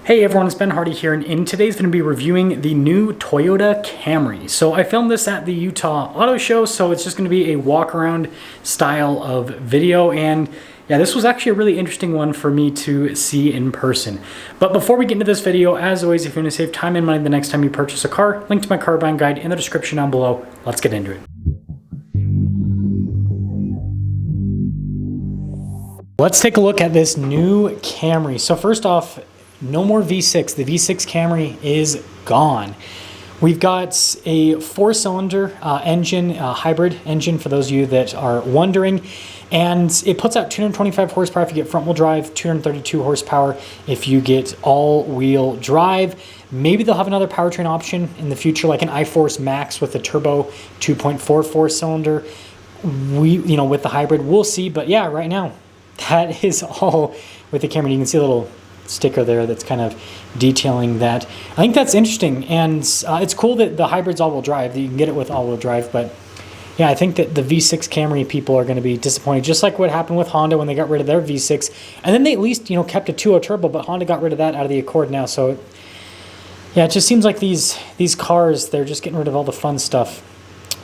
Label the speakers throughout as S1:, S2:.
S1: Hey everyone, it's Ben Hardy here, and in today's going to be reviewing the new Toyota Camry. So I filmed this at the Utah Auto Show, so it's just going to be a walk around style of video, and yeah, this was actually a really interesting one for me to see in person. But before we get into this video, as always, if you want to save time and money the next time you purchase a car, link to my car buying guide in the description down below. Let's get into it. Let's take a look at this new Camry. So first off, no more V6. The V6 Camry is gone. We've got a 4-cylinder engine, hybrid engine for those of you that are wondering, and it puts out 225 horsepower if you get front-wheel drive, 232 horsepower if you get all-wheel drive. Maybe they'll have another powertrain option in the future, like an iForce Max with a turbo 2.4 4-cylinder. With the hybrid, we'll see. But yeah, right now, that is all with the Camry. You can see a little sticker there that's kind of detailing that. I think that's interesting, and it's cool that the hybrid's all-wheel drive, that you can get it with all-wheel drive. But yeah, I think that the V6 Camry people are going to be disappointed, just like what happened with Honda when they got rid of their V6, and then they at least kept a 2.0 turbo, but Honda got rid of that out of the Accord now. So yeah, it just seems like these cars, they're just getting rid of all the fun stuff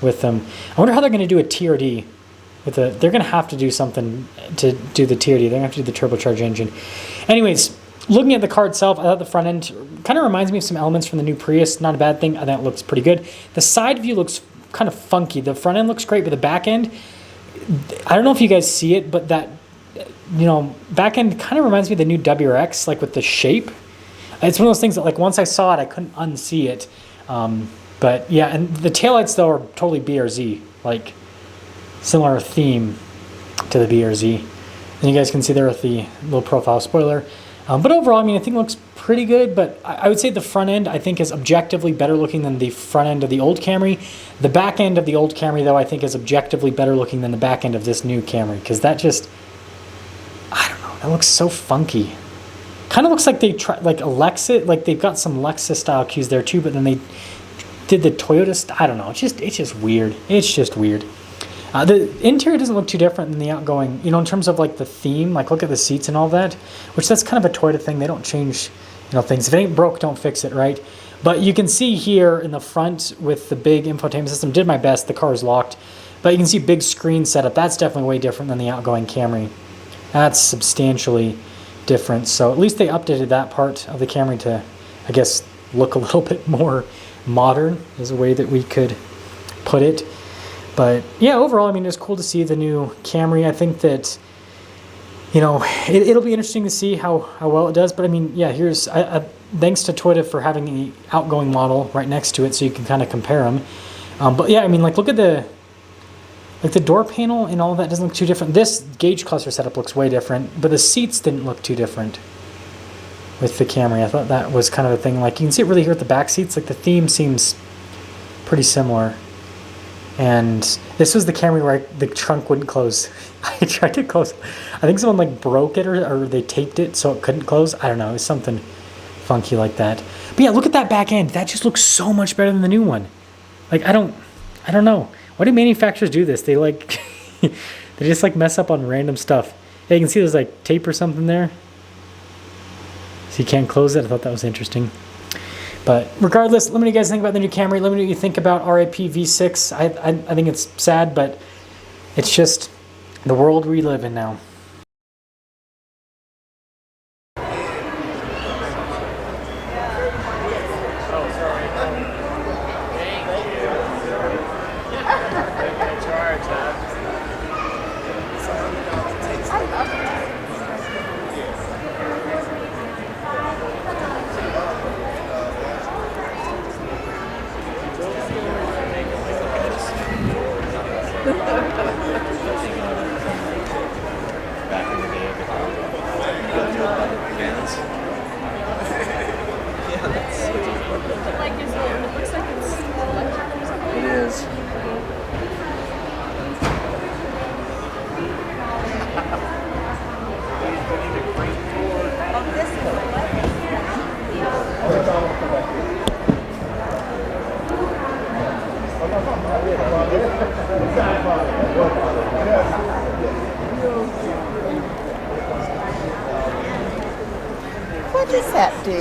S1: with them. I wonder how they're going to do a TRD. They're going to have to do something to do the TRD. They're going to have to do the turbocharged engine. Anyways, looking at the car itself, I thought the front end kind of reminds me of some elements from the new Prius. Not a bad thing. I think it looks pretty good. The side view looks kind of funky. The front end looks great, but the back end, I don't know if you guys see it, but that, back end kind of reminds me of the new WRX, like with the shape. It's one of those things that, like, once I saw it, I couldn't unsee it. But yeah, and the taillights, though, are totally BRZ, like similar theme to the BRZ. And you guys can see there with the low profile spoiler. But overall, I think it looks pretty good, but I would say the front end, I think, is objectively better looking than the front end of the old Camry. The back end of the old Camry, though, I think is objectively better looking than the back end of this new Camry, because that just, I don't know, that looks so funky. Kind of looks like they tried, like a Lexus, like they've got some Lexus style cues there too, but then they did the Toyota, I don't know, it's just weird. It's just weird. The interior doesn't look too different than the outgoing, in terms of like the theme, like look at the seats and all that, which that's kind of a Toyota thing. They don't change, things. If it ain't broke, don't fix it, right? But you can see here in the front with the big infotainment system, did my best, the car is locked, but you can see big screen setup. That's definitely way different than the outgoing Camry. That's substantially different. So at least they updated that part of the Camry to, I guess, look a little bit more modern, is a way that we could put it. But yeah, overall, it's cool to see the new Camry. I think that, it'll be interesting to see how well it does. But yeah, here's thanks to Toyota for having the outgoing model right next to it, so you can kind of compare them. But yeah, look at the door panel and all that doesn't look too different. This gauge cluster setup looks way different, but the seats didn't look too different with the Camry. I thought that was kind of a thing. Like you can see it really here with the back seats. Like the theme seems pretty similar. And this was the Camry where the trunk wouldn't close. I tried to close. I think someone broke it or they taped it so it couldn't close. I don't know. It was something funky like that. But yeah, look at that back end. That just looks so much better than the new one. Like I don't know. Why do manufacturers do this? They they just mess up on random stuff. Yeah, you can see there's tape or something there. So you can't close it. I thought that was interesting. But regardless, let me know what you guys think about the new Camry. Let me know what you think about RIP V6. I think it's sad, but it's just the world we live in now.
S2: do.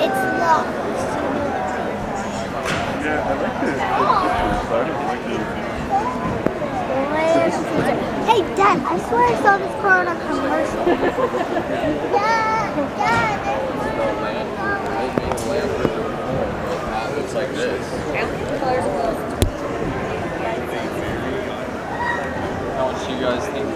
S3: It's locked.
S4: Yeah, I like the pictures, but I don't like
S3: Hey, Dad, I swear I saw this car on a commercial. Dad,
S5: It looks like this. How much do you guys think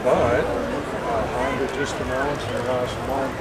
S4: but Honda just announced in the last month